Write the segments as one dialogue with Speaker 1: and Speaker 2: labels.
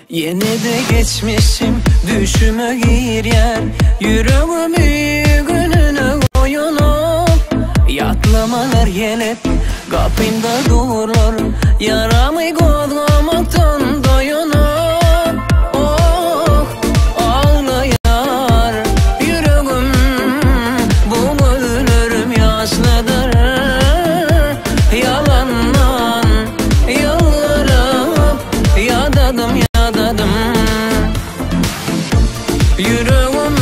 Speaker 1: Yine de geçmişim düşüme giryen, yüreğimi gününe koyunup yatlamalar gelip kapımda dururlar, yaramı kodlamaktan doyunup. Oh ağlayar yüreğim, bu ölürüm yaşlıdır. Yalandan yalvarıp yadadım yüreğim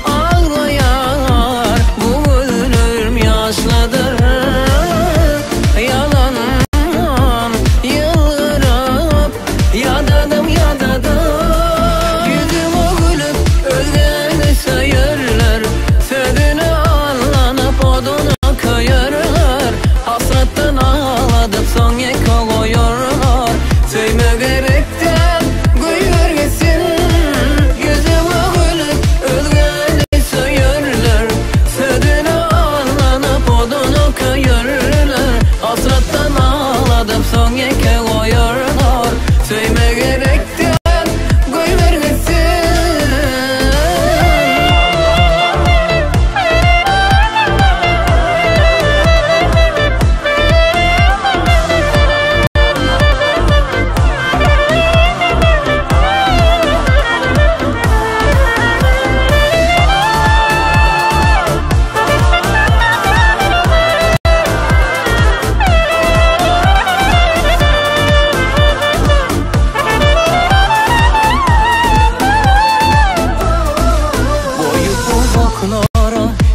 Speaker 1: ağlayar, bu ölürüm yaşlıdır. Yalandan yalvarıp yadadım yüzüme gülüp ölgeni sayırlar, sözünü anlanıp oduna koyarlar. Hasretten ağladıp son yeka koyarlar, söyle gerekten koyver gitsin. Yüzüme gülüp ölgeni sayırlar, sözünü anlanıp oduna koyarlar. Hasretten ağladıp son yeka koyarlar, söyle gerekten koyver gitsin.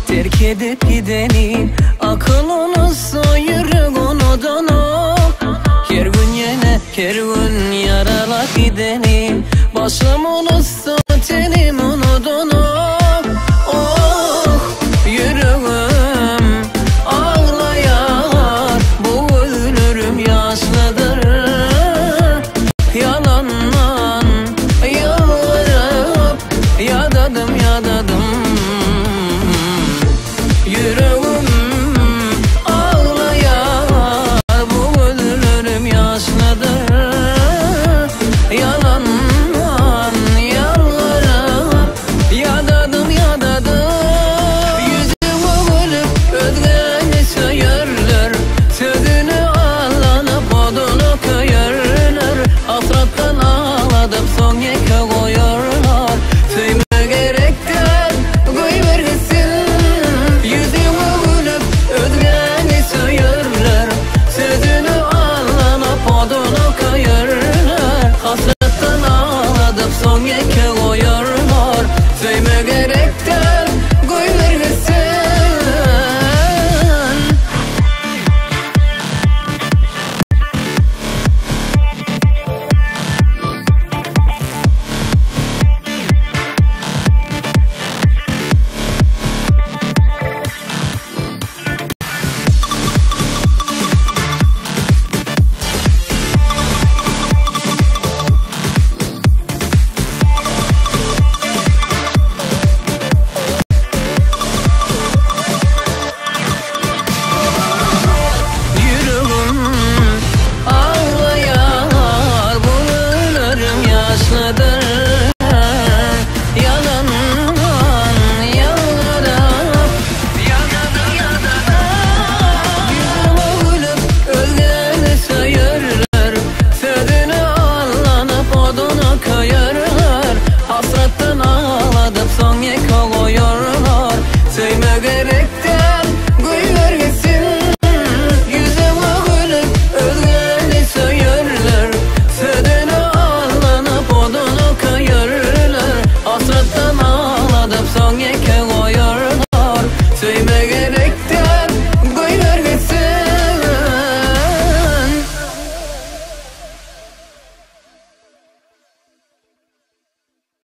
Speaker 1: Terk edip gideni akılını sayırık onudunu. Her gün yine her gün yaralak gideni, başım unutsa tenim unudunu. Oh yüreğim ağlayar, bu ölürüm yaşlıdır. Yalandan yalvarıp yadadım yüreğim ağlayar, bu ölürüm yaşlıdır. Yalandan yalvarıp yadadım yüzüme gülüp özgeni sayarlar, sözünü anlanıp odunu koyarlar. Hasretten ağladıp son yeka koyarlar, söyle gerekten koyver gitsin. Yüzüme gülüp özgeni sayarlar, sözünü anlanıp odunu koyarlar. Hasretten ağladıp son yeka koyarlar, söyle gerekten koyver gitsin. Hasretten ağladıp son yeka koyarlar, söyle gerekten koyver gitsin. Yüzüme gülüp özgeni sayarlar, sözünü anlanıp odunu koyarlar. Hasretten ağladıp son yeka